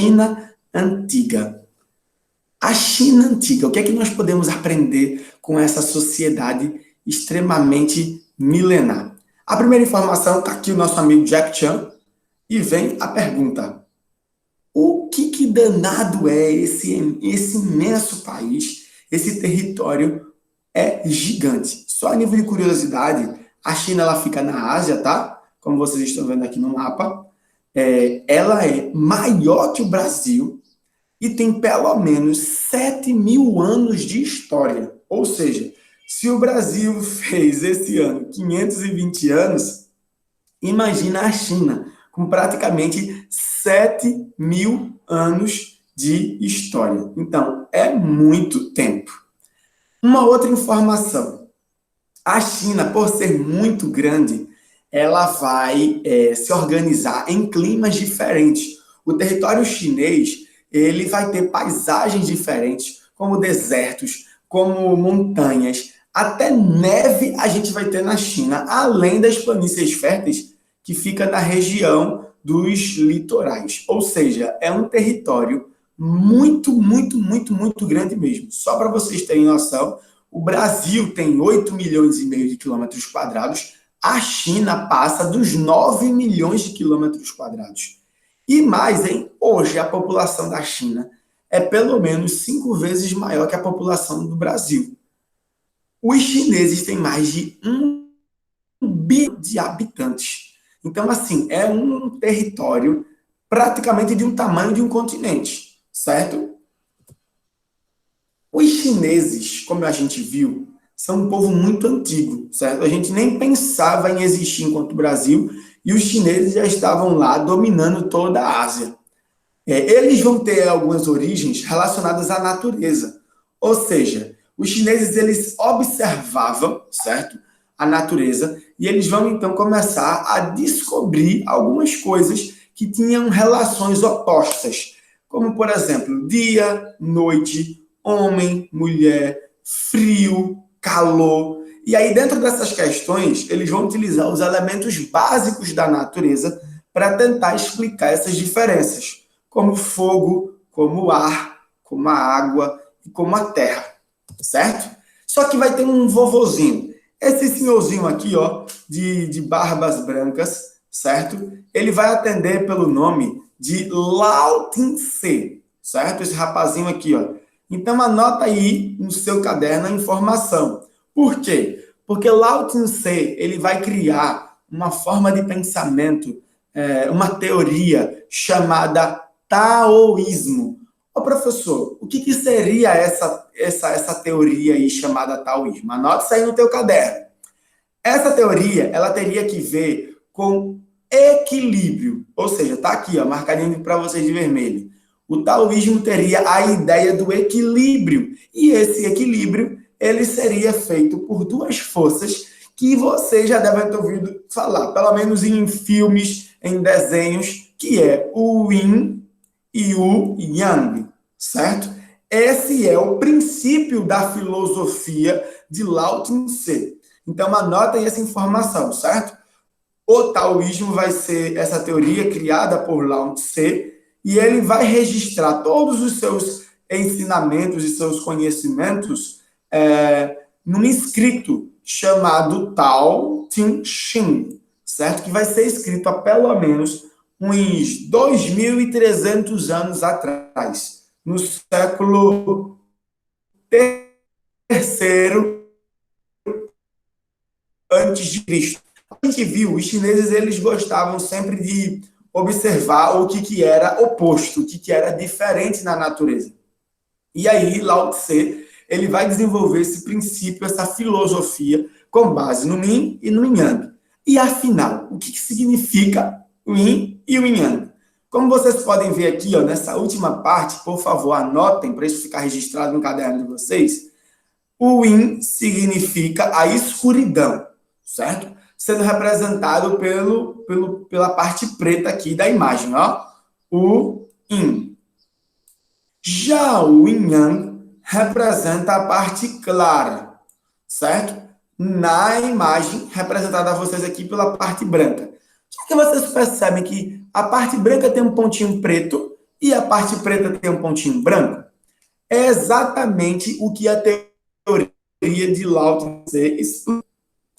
China antiga. A China antiga, o que é que nós podemos aprender com essa sociedade extremamente milenar? A primeira informação está aqui o nosso amigo Jack Chan, e vem a pergunta: o que danado é esse imenso país? Esse território é gigante. Só a nível de curiosidade, a China ela fica na Ásia, tá? Como vocês estão vendo aqui no mapa. Ela é maior que o Brasil e tem pelo menos 7.000 anos de história. Ou seja, se o Brasil fez esse ano 520 anos, imagina a China, com praticamente 7.000 anos de história. Então, é muito tempo. Uma outra informação. A China, por ser muito grande, ela vai se organizar em climas diferentes. O território chinês, ele vai ter paisagens diferentes, como desertos, como montanhas, até neve a gente vai ter na China, além das planícies férteis que fica na região dos litorais. Ou seja, é um território muito, muito, muito, muito grande mesmo. Só para vocês terem noção, o Brasil tem 8 milhões e meio de quilômetros quadrados, a China passa dos 9 milhões de quilômetros quadrados. E mais, hein? Hoje a população da China é pelo menos 5 vezes maior que a população do Brasil. Os chineses têm mais de 1 bilhão de habitantes. Então, assim, é um território praticamente de um tamanho de um continente, certo? Os chineses, como a gente viu, são um povo muito antigo, certo? A gente nem pensava em existir enquanto Brasil e os chineses já estavam lá dominando toda a Ásia. Eles vão ter algumas origens relacionadas à natureza. Ou seja, os chineses eles observavam, certo? A natureza e eles vão então começar a descobrir algumas coisas que tinham relações opostas, como por exemplo, dia, noite, homem, mulher, frio, calor. E aí, dentro dessas questões, eles vão utilizar os elementos básicos da natureza para tentar explicar essas diferenças, como fogo, como ar, como a água e como a terra, certo? Só que vai ter um vovozinho. Esse senhorzinho aqui, ó, de barbas brancas, certo? Ele vai atender pelo nome de Lao Tse, certo? Esse rapazinho aqui, ó. Então, anota aí no seu caderno a informação. Por quê? Porque Lao Tse, ele vai criar uma forma de pensamento, uma teoria chamada taoísmo. Ô, professor, o que seria essa teoria aí chamada taoísmo? Anota isso aí no teu caderno. Essa teoria, ela teria que ver com equilíbrio. Ou seja, tá aqui, ó, marcadinho para vocês de vermelho. O taoísmo teria a ideia do equilíbrio. E esse equilíbrio, ele seria feito por duas forças que vocês já devem ter ouvido falar, pelo menos em filmes, em desenhos, que é o Yin e o Yang, certo? Esse é o princípio da filosofia de Lao Tse. Então, anota aí essa informação, certo? O taoísmo vai ser essa teoria criada por Lao Tse e ele vai registrar todos os seus ensinamentos e seus conhecimentos num escrito chamado Tao Te Ching, certo? Que vai ser escrito há pelo menos uns 2.300 anos atrás, no século terceiro antes de Cristo. A gente viu, os chineses eles gostavam sempre de observar o que era oposto, o que era diferente na natureza. E aí, Lao Tse, ele vai desenvolver esse princípio, essa filosofia, com base no Yin e no Yang. E afinal, o que significa o Yin e o Yang? Como vocês podem ver aqui, ó, nessa última parte, por favor, anotem para isso ficar registrado no caderno de vocês. O Yin significa a escuridão, certo? Sendo representado pela parte preta aqui da imagem, ó. O Yin. Já o Yang representa a parte clara, certo? Na imagem representada a vocês aqui pela parte branca. Só que vocês percebem que a parte branca tem um pontinho preto e a parte preta tem um pontinho branco? É exatamente o que a teoria de Lao Tse explica.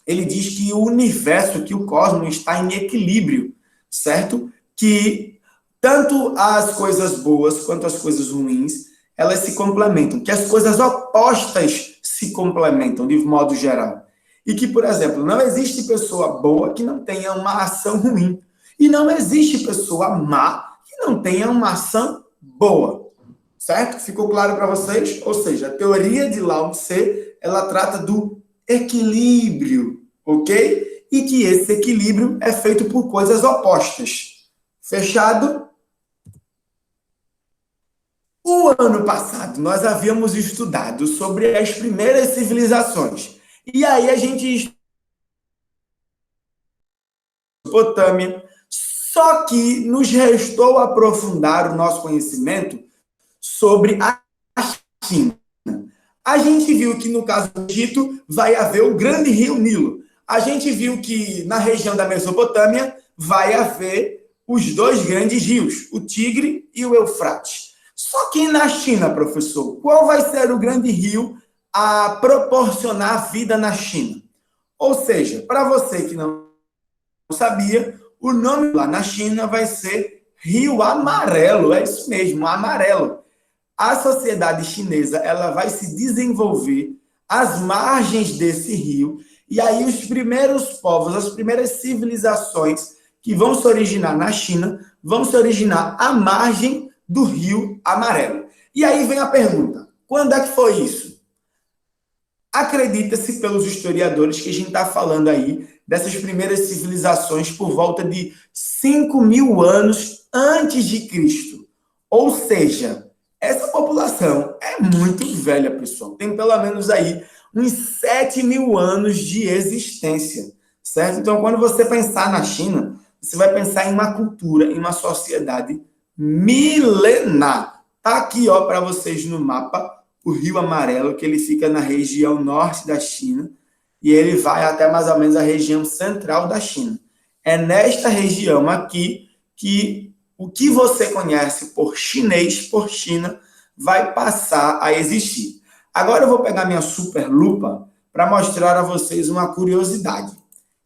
Ele diz que o universo, que o cosmos está em equilíbrio, certo? Que tanto as coisas boas quanto as coisas ruins, elas se complementam, que as coisas opostas se complementam de modo geral. E que, por exemplo, não existe pessoa boa que não tenha uma ação ruim. E não existe pessoa má que não tenha uma ação boa. Certo? Ficou claro para vocês? Ou seja, a teoria de Lao Tse, ela trata do equilíbrio, ok? E que esse equilíbrio é feito por coisas opostas. Fechado? O ano passado, nós havíamos estudado sobre as primeiras civilizações. E aí a gente Mesopotâmia, só que nos restou aprofundar o nosso conhecimento sobre a China. A gente viu que no caso do Egito vai haver o grande rio Nilo. A gente viu que na região da Mesopotâmia vai haver os dois grandes rios, o Tigre e o Eufrates. Só que na China, professor, qual vai ser o grande rio a proporcionar vida na China? Ou seja, para você que não sabia, o nome lá na China vai ser Rio Amarelo, é isso mesmo, amarelo. A sociedade chinesa ela vai se desenvolver às margens desse rio, e aí os primeiros povos, as primeiras civilizações que vão se originar na China, vão se originar à margem do Rio Amarelo. E aí vem a pergunta, quando é que foi isso? Acredita-se pelos historiadores que a gente está falando aí dessas primeiras civilizações por volta de 5.000 anos antes de Cristo. Ou seja, essa população é muito velha, pessoal. Tem pelo menos aí uns 7.000 anos de existência, certo? Então, quando você pensar na China, você vai pensar em uma cultura, em uma sociedade milenar. Tá aqui, ó, para vocês no mapa, o Rio Amarelo, que ele fica na região norte da China, e ele vai até mais ou menos a região central da China. É nesta região aqui que o que você conhece por chinês, por China, vai passar a existir. Agora eu vou pegar minha super lupa para mostrar a vocês uma curiosidade.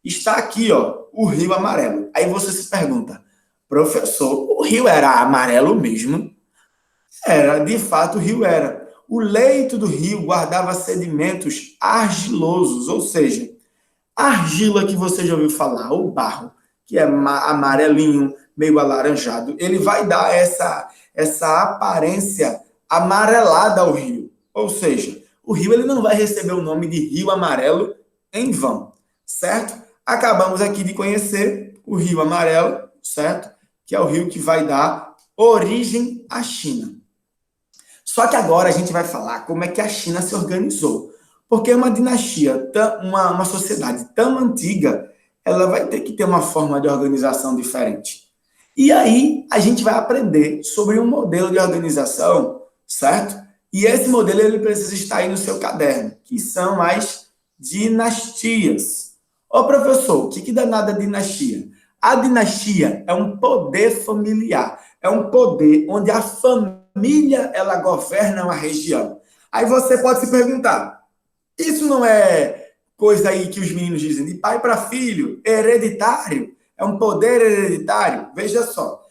Está aqui, ó, o Rio Amarelo. Aí você se pergunta, professor, o rio era amarelo mesmo? Era, de fato, o rio era. O leito do rio guardava sedimentos argilosos, ou seja, a argila que você já ouviu falar, o barro, que é amarelinho, meio alaranjado, ele vai dar essa aparência amarelada ao rio. Ou seja, o rio ele não vai receber o nome de Rio Amarelo em vão, certo? Acabamos aqui de conhecer o Rio Amarelo, certo? Que é o rio que vai dar origem à China. Só que agora a gente vai falar como é que a China se organizou. Porque uma dinastia, uma sociedade tão antiga, ela vai ter que ter uma forma de organização diferente. E aí a gente vai aprender sobre um modelo de organização, certo? E esse modelo ele precisa estar aí no seu caderno, que são as dinastias. Ô professor, o que danada é dinastia? A dinastia é um poder familiar, é um poder onde a família ela governa uma região. Aí você pode se perguntar, isso não é coisa aí que os meninos dizem de pai para filho, hereditário? É um poder hereditário? Veja só,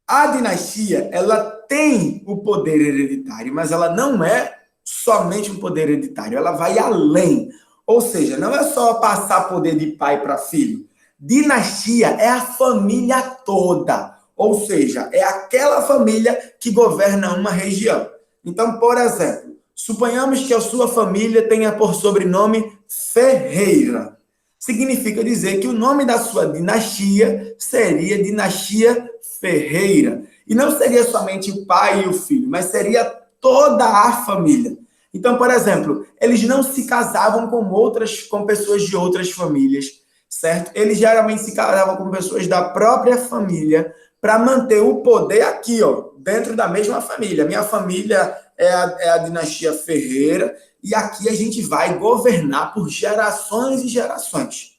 a dinastia ela tem o poder hereditário, mas ela não é somente um poder hereditário, ela vai além. Ou seja, não é só passar poder de pai para filho. Dinastia é a família toda. Ou seja, é aquela família que governa uma região. Então, por exemplo, suponhamos que a sua família tenha por sobrenome Ferreira. Significa dizer que o nome da sua dinastia seria Dinastia Ferreira. E não seria somente o pai e o filho, mas seria toda a família. Então, por exemplo, eles não se casavam com pessoas de outras famílias, certo? Eles geralmente se casavam com pessoas da própria família para manter o poder aqui, ó, dentro da mesma família. Minha família é a dinastia Ferreira e aqui a gente vai governar por gerações e gerações.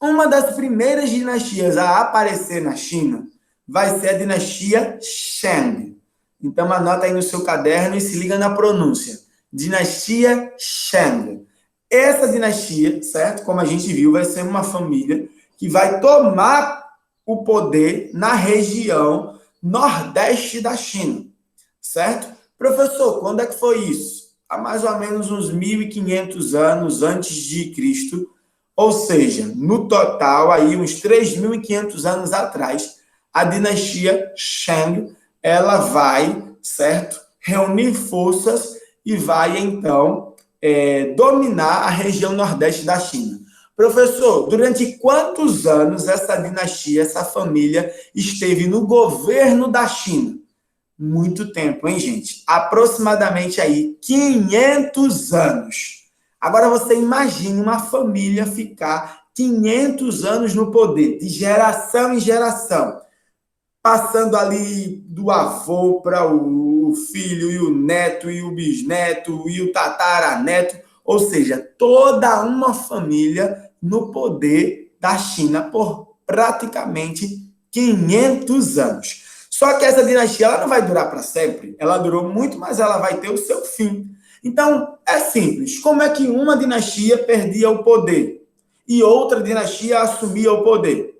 Uma das primeiras dinastias a aparecer na China vai ser a dinastia Shang. Então, anota aí no seu caderno e se liga na pronúncia. Dinastia Shang. Essa dinastia, certo? Como a gente viu, vai ser uma família que vai tomar o poder na região nordeste da China, certo? Professor, quando é que foi isso? Há mais ou menos uns 1.500 anos antes de Cristo, ou seja, no total, aí uns 3.500 anos atrás, a dinastia Shang, ela vai, certo, reunir forças e vai, então, dominar a região nordeste da China. Professor, durante quantos anos essa dinastia, essa família, esteve no governo da China? Muito tempo, hein, gente? Aproximadamente aí 500 anos. Agora você imagine uma família ficar 500 anos no poder, de geração em geração, passando ali do avô para o filho e o neto e o bisneto e o tataraneto, ou seja, toda uma família no poder da China por praticamente 500 anos. Só que essa dinastia ela não vai durar para sempre, ela durou muito, mas ela vai ter o seu fim. Então, é simples, como é que uma dinastia perdia o poder e outra dinastia assumia o poder?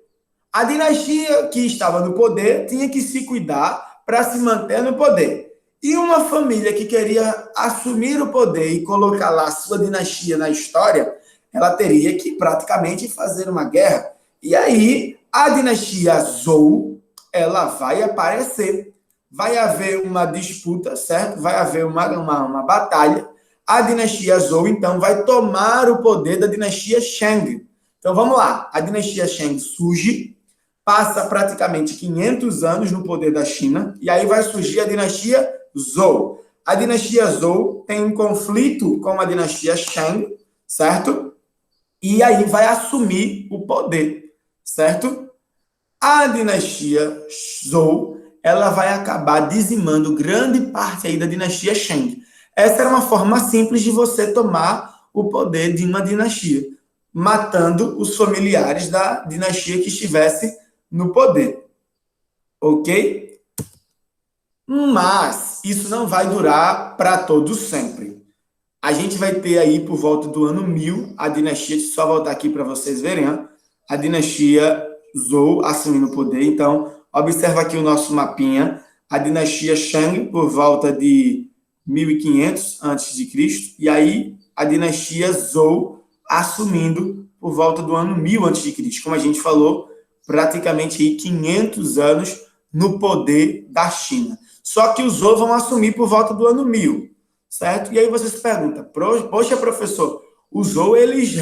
A dinastia que estava no poder tinha que se cuidar para se manter no poder. E uma família que queria assumir o poder e colocar lá sua dinastia na história, ela teria que praticamente fazer uma guerra. E aí, a dinastia Zhou, ela vai aparecer. Vai haver uma disputa, certo? Vai haver uma batalha. A dinastia Zhou, então, vai tomar o poder da dinastia Shang. Então, vamos lá. A dinastia Shang surge, passa praticamente 500 anos no poder da China, e aí vai surgir a dinastia Zhou. A dinastia Zhou tem um conflito com a dinastia Shang, certo? E aí vai assumir o poder, certo? A dinastia Zhou, ela vai acabar dizimando grande parte aí da dinastia Shang. Essa era uma forma simples de você tomar o poder de uma dinastia, matando os familiares da dinastia que estivesse no poder, ok? Mas isso não vai durar para todo sempre. A gente vai ter aí por volta do ano 1000 a dinastia, deixa eu só voltar aqui para vocês verem, hein? A dinastia Zhou assumindo o poder. Então, observa aqui o nosso mapinha, a dinastia Shang por volta de 1500 a.C. e aí a dinastia Zhou assumindo por volta do ano 1000 a.C. Como a gente falou, praticamente aí 500 anos no poder da China. Só que os Zhou vão assumir por volta do ano 1000, certo? E aí você se pergunta, poxa, professor, os Zhou, eles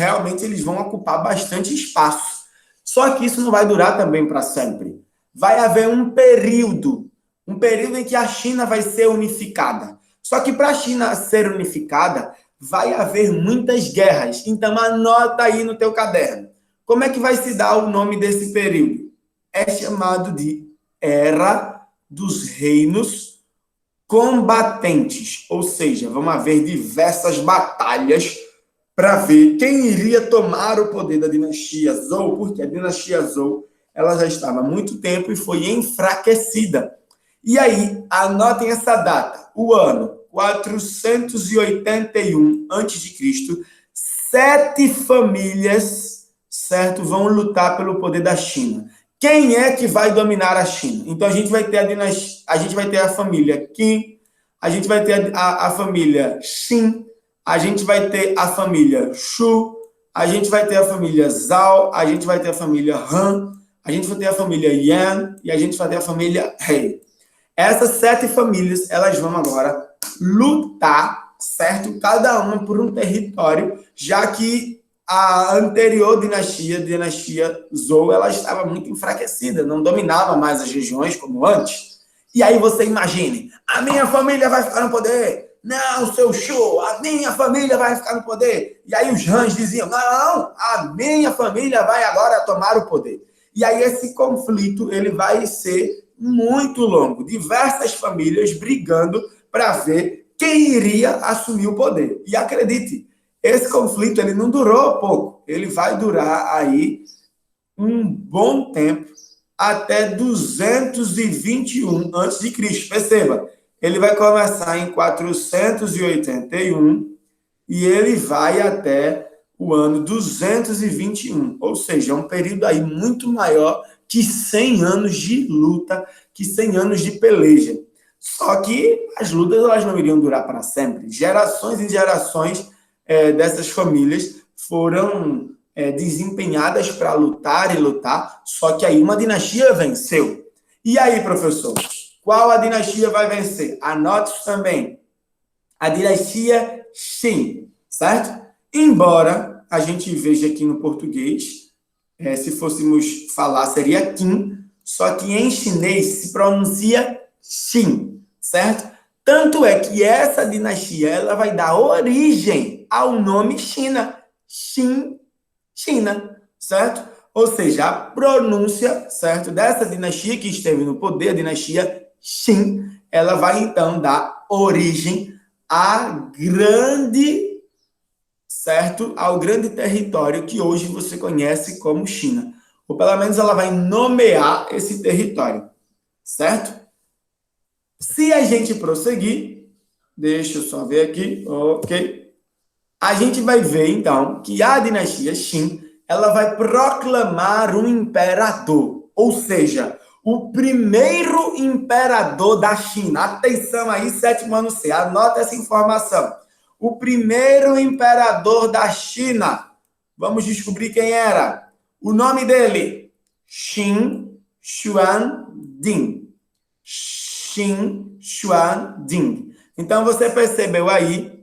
vão ocupar bastante espaço. Só que isso não vai durar também para sempre. Vai haver um período em que a China vai ser unificada. Só que para a China ser unificada, vai haver muitas guerras. Então anota aí no teu caderno. Como é que vai se dar o nome desse período? É chamado de Era dos Reinos Combatentes. Ou seja, vamos haver diversas batalhas para ver quem iria tomar o poder da dinastia Zhou, porque a dinastia Zhou ela já estava há muito tempo e foi enfraquecida. E aí, anotem essa data, o ano 481 a.C., 7 famílias, certo, vão lutar pelo poder da China. Quem é que vai dominar a China? Então a gente vai ter a família Qin, a gente vai ter a família Xin, a gente vai ter a família Shu, a gente vai ter a família Zhao, a gente vai ter a família Han, a gente vai ter a família Yan e a gente vai ter a família He. Essas 7 famílias, elas vão agora lutar, certo? Cada uma por um território, já que a anterior dinastia Zhou, ela estava muito enfraquecida, não dominava mais as regiões como antes. E aí você imagine, a minha família vai ficar no poder. Não, seu Shu, a minha família vai ficar no poder. E aí os Hans diziam, não, a minha família vai agora tomar o poder. E aí esse conflito, ele vai ser muito longo. Diversas famílias brigando para ver quem iria assumir o poder. E acredite, esse conflito ele não durou pouco. Ele vai durar aí um bom tempo até 221 a.C. Perceba, ele vai começar em 481 e ele vai até o ano 221, ou seja, é um período aí muito maior que 100 anos de luta, que 100 anos de peleja. Só que as lutas elas não iriam durar para sempre. Gerações e gerações dessas famílias foram desempenhadas para lutar e lutar, só que aí uma dinastia venceu. E aí, professor, qual a dinastia vai vencer? Anote também. A dinastia Qin, certo? Embora a gente veja aqui no português, se fôssemos falar, seria Qin, só que em chinês se pronuncia Xin, certo? Tanto é que essa dinastia ela vai dar origem ao nome China. Xin, China, certo? Ou seja, a pronúncia, certo, dessa dinastia que esteve no poder, a dinastia Xin, ela vai então dar origem à grande, certo, ao grande território que hoje você conhece como China. Ou pelo menos ela vai nomear esse território, certo? Se a gente prosseguir, deixa eu só ver aqui, ok? A gente vai ver, então, que a dinastia Qin, ela vai proclamar um imperador, ou seja, o primeiro imperador da China. Atenção aí, sétimo ano C, anota essa informação. O primeiro imperador da China, vamos descobrir quem era. O nome dele, Qin Huangdi. Qin Huangdi. Então, você percebeu aí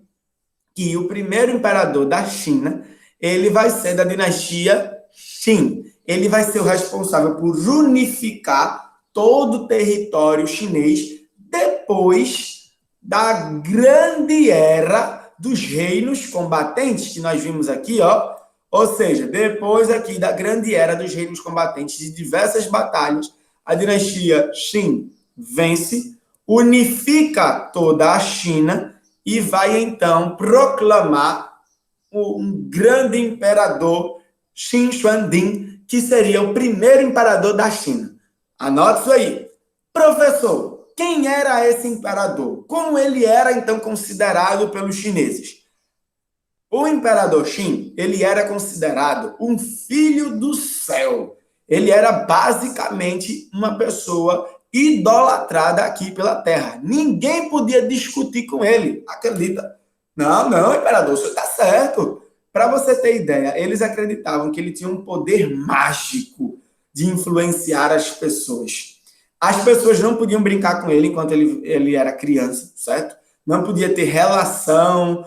que o primeiro imperador da China, ele vai ser da dinastia Qin. Ele vai ser o responsável por unificar todo o território chinês depois da grande era dos reinos combatentes, que nós vimos aqui, ó. Ou seja, depois aqui da grande era dos reinos combatentes, de diversas batalhas, a dinastia Qin vence, unifica toda a China e vai então proclamar um grande imperador, Qin Huangdi, que seria o primeiro imperador da China. Anote isso aí. Professor, quem era esse imperador? Como ele era então considerado pelos chineses? O imperador Qin, ele era considerado um filho do céu. Ele era basicamente uma pessoa idolatrada aqui pela terra. Ninguém podia discutir com ele. Acredita? Não, imperador, você está certo. Para você ter ideia, eles acreditavam que ele tinha um poder mágico de influenciar as pessoas. As pessoas não podiam brincar com ele enquanto ele era criança, certo? Não podia ter relação.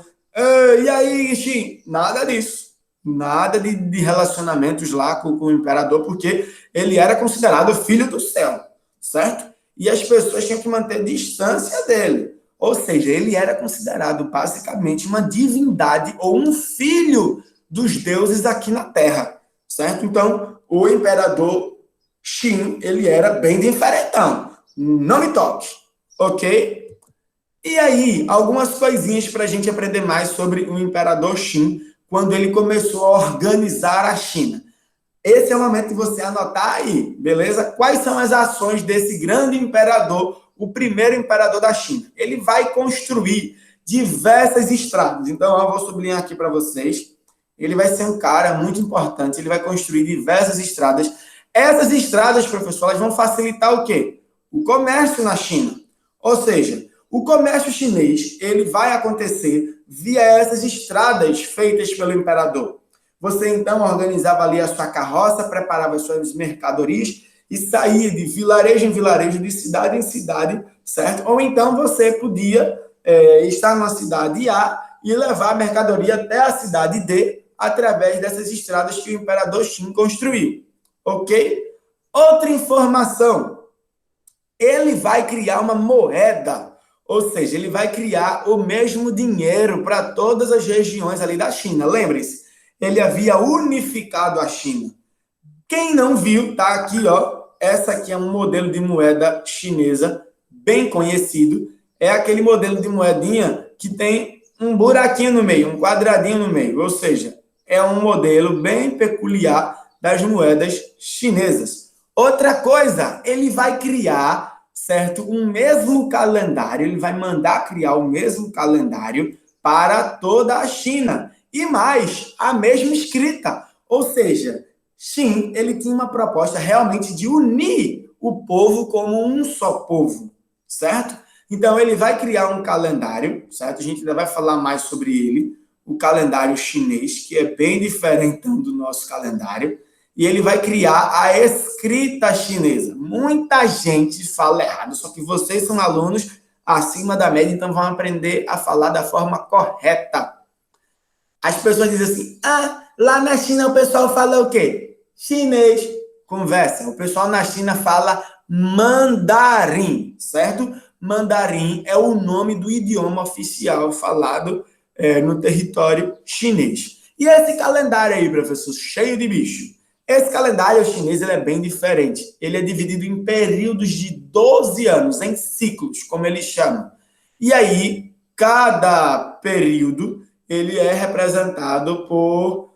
E aí, Qin? Nada disso. Nada de relacionamentos lá com o imperador, porque ele era considerado filho do céu, certo? E as pessoas tinham que manter distância dele. Ou seja, ele era considerado basicamente uma divindade ou um filho dos deuses aqui na Terra, certo? Então, o imperador Qin, ele era bem diferentão. Não me toque, ok? E aí, algumas coisinhas para a gente aprender mais sobre o imperador Qin, quando ele começou a organizar a China. Esse é o momento de você anotar aí, beleza? Quais são as ações desse grande imperador, o primeiro imperador da China? Ele vai construir diversas estradas. Então, eu vou sublinhar aqui para vocês. Ele vai ser um cara muito importante. Ele vai construir diversas estradas. Essas estradas, professor, elas vão facilitar o quê? O comércio na China. Ou seja, o comércio chinês, ele vai acontecer via essas estradas feitas pelo imperador. Você, então, organizava ali a sua carroça, preparava as suas mercadorias e saía de vilarejo em vilarejo, de cidade em cidade, certo? Ou então você podia estar numa cidade A e levar a mercadoria até a cidade D através dessas estradas que o imperador Qin construiu, ok? Outra informação, ele vai criar uma moeda, ou seja, ele vai criar o mesmo dinheiro para todas as regiões ali da China. Lembre-se, ele havia unificado a China. Quem não viu, tá aqui, ó. Essa aqui é um modelo de moeda chinesa bem conhecido. É aquele modelo de moedinha que tem um buraquinho no meio, um quadradinho no meio. Ou seja, é um modelo bem peculiar das moedas chinesas. Outra coisa, ele vai criar, certo, um mesmo calendário, ele vai mandar criar o mesmo calendário para toda a China. E mais, a mesma escrita. Ou seja, Xin, ele tinha uma proposta realmente de unir o povo como um só povo, certo? Então, ele vai criar um calendário, certo? A gente ainda vai falar mais sobre ele, o calendário chinês, que é bem diferente do nosso calendário, e ele vai criar a escrita chinesa. Muita gente fala errado, só que vocês são alunos acima da média, então vão aprender a falar da forma correta. As pessoas dizem assim, lá na China o pessoal fala o quê? Chinês. Conversa. O pessoal na China fala mandarim, certo? Mandarim é o nome do idioma oficial falado no território chinês. E esse calendário aí, professor, cheio de bicho. Esse calendário chinês ele é bem diferente. Ele é dividido em períodos de 12 anos, em ciclos, como eles chamam. E aí, cada período ele é representado por...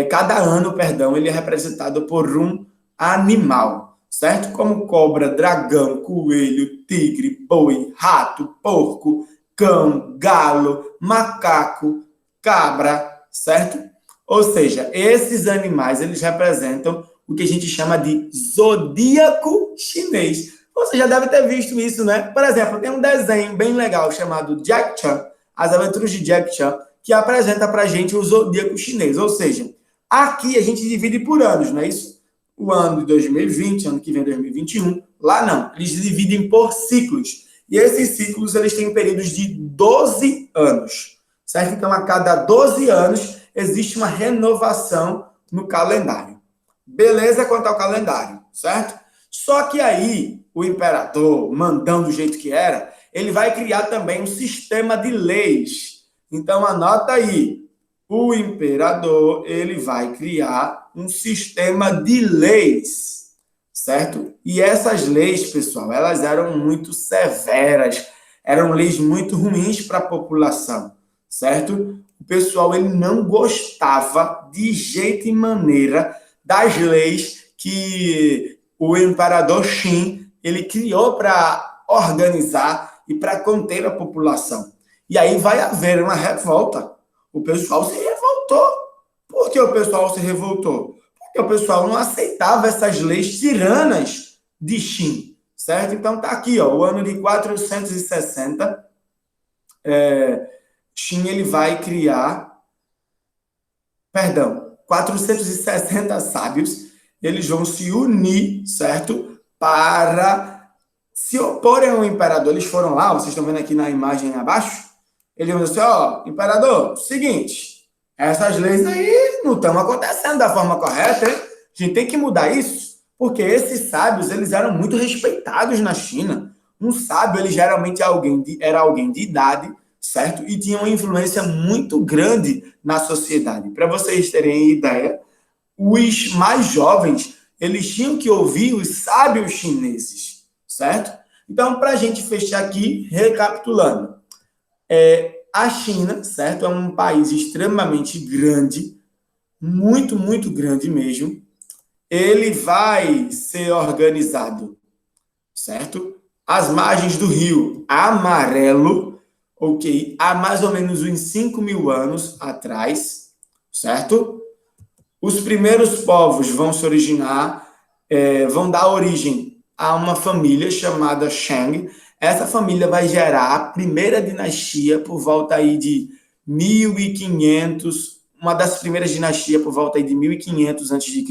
cada ano, perdão, ele é representado por um animal, certo? Como cobra, dragão, coelho, tigre, boi, rato, porco, cão, galo, macaco, cabra, certo? Ou seja, esses animais, eles representam o que a gente chama de zodíaco chinês. Você já deve ter visto isso, né? Por exemplo, tem um desenho bem legal chamado Jack Chan, As Aventuras de Jack Chan, que apresenta para a gente o zodíaco chinês. Ou seja, aqui a gente divide por anos, não é isso? O ano de 2020, ano que vem 2021. Lá não, eles dividem por ciclos. E esses ciclos, eles têm períodos de 12 anos, certo? Então, a cada 12 anos, existe uma renovação no calendário. Beleza quanto ao calendário, certo? Só que aí, o imperador, mandando do jeito que era, ele vai criar também um sistema de leis. Então, anota aí. O imperador, ele vai criar um sistema de leis, certo? E essas leis, pessoal, elas eram muito severas, eram leis muito ruins para a população, certo? O pessoal, ele não gostava de jeito e maneira das leis que o imperador Qin, ele criou para organizar e para conter a população. E aí vai haver uma revolta. O pessoal se revoltou. Por que o pessoal se revoltou? Porque o pessoal não aceitava essas leis tiranas de Qin, certo? Então tá aqui, ó, o ano de 460, Qin ele vai criar, 460 sábios, eles vão se unir, certo? Para se oporem ao imperador. Eles foram lá, vocês estão vendo aqui na imagem abaixo, eles vão dizer assim, imperador, seguinte, essas leis aí não estão acontecendo da forma correta, hein? A gente tem que mudar isso, porque esses sábios, eles eram muito respeitados na China. Um sábio, ele geralmente era alguém de idade, certo? E tinha uma influência muito grande na sociedade. Para vocês terem ideia, os mais jovens, eles tinham que ouvir os sábios chineses, certo? Então, para a gente fechar aqui, recapitulando, a China, certo? É um país extremamente grande, muito, muito grande mesmo. Ele vai ser organizado, certo? Às margens do Rio Amarelo, ok? Há mais ou menos uns 5.000 anos atrás, certo? Os primeiros povos vão se originar, vão dar origem a uma família chamada Shang. Essa família vai gerar a primeira dinastia por volta aí de 1500, uma das primeiras dinastias por volta aí de 1500 a.C.,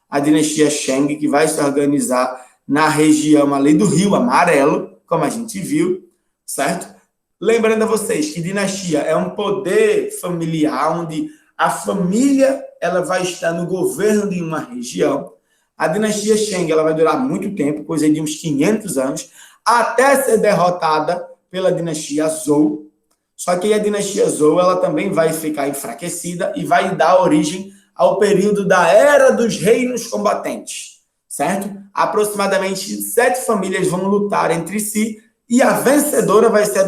a dinastia Shang, que vai se organizar na região ali do Rio Amarelo, como a gente viu, certo? Lembrando a vocês que dinastia é um poder familiar onde a família ela vai estar no governo de uma região. A dinastia Shang ela vai durar muito tempo, coisa de uns 500 anos, até ser derrotada pela dinastia Zhou. Só que a dinastia Zhou ela também vai ficar enfraquecida e vai dar origem ao período da Era dos Reinos Combatentes, certo? Aproximadamente 7 famílias vão lutar entre si e a vencedora vai ser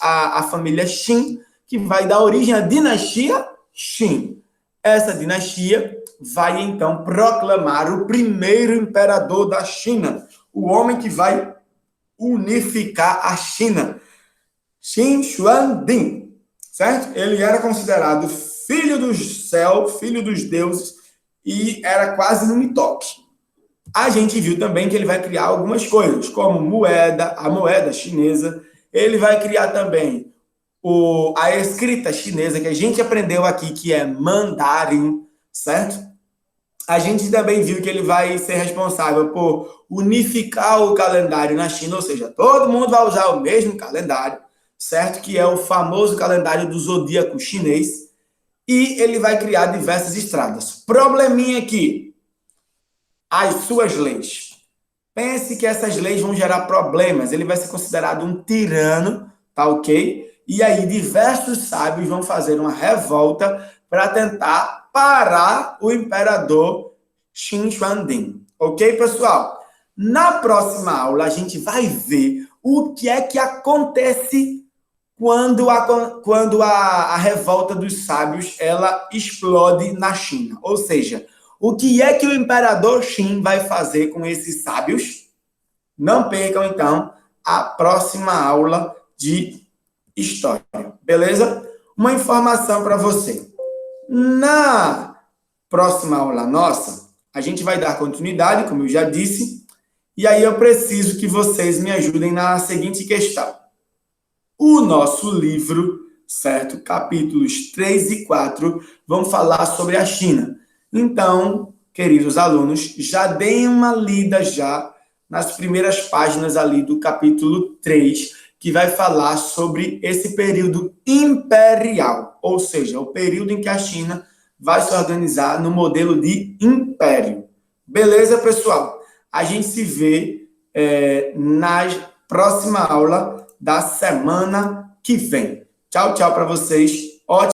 a família Qin, que vai dar origem à dinastia Qin. Essa dinastia vai então proclamar o primeiro imperador da China, o homem que vai unificar a China, Qin Huangdi, certo? Ele era considerado filho do céu, filho dos deuses, e era quase no toque. A gente viu também que ele vai criar algumas coisas, como a moeda chinesa. Ele vai criar também a escrita chinesa, que a gente aprendeu aqui, que é mandarim, certo? A gente também viu que ele vai ser responsável por unificar o calendário na China, ou seja, todo mundo vai usar o mesmo calendário, certo? Que é o famoso calendário do zodíaco chinês. E ele vai criar diversas estradas. Probleminha aqui, as suas leis. Pense que essas leis vão gerar problemas. Ele vai ser considerado um tirano, tá ok? E aí diversos sábios vão fazer uma revolta para tentar parar o imperador Qin Huangdi. Ok, pessoal? Na próxima aula a gente vai ver o que é que acontece quando a revolta dos sábios ela explode na China. Ou seja, o que é que o imperador Qin vai fazer com esses sábios? Não percam, então, a próxima aula de história. Beleza? Uma informação para você. Na próxima aula nossa, a gente vai dar continuidade, como eu já disse, e aí eu preciso que vocês me ajudem na seguinte questão. O nosso livro, certo? Capítulos 3 e 4 vão falar sobre a China. Então, queridos alunos, já deem uma lida já nas primeiras páginas ali do capítulo 3, que vai falar sobre esse período imperial, ou seja, o período em que a China vai se organizar no modelo de império. Beleza, pessoal? A gente se vê na próxima aula da semana que vem. Tchau, tchau para vocês. Ótimo.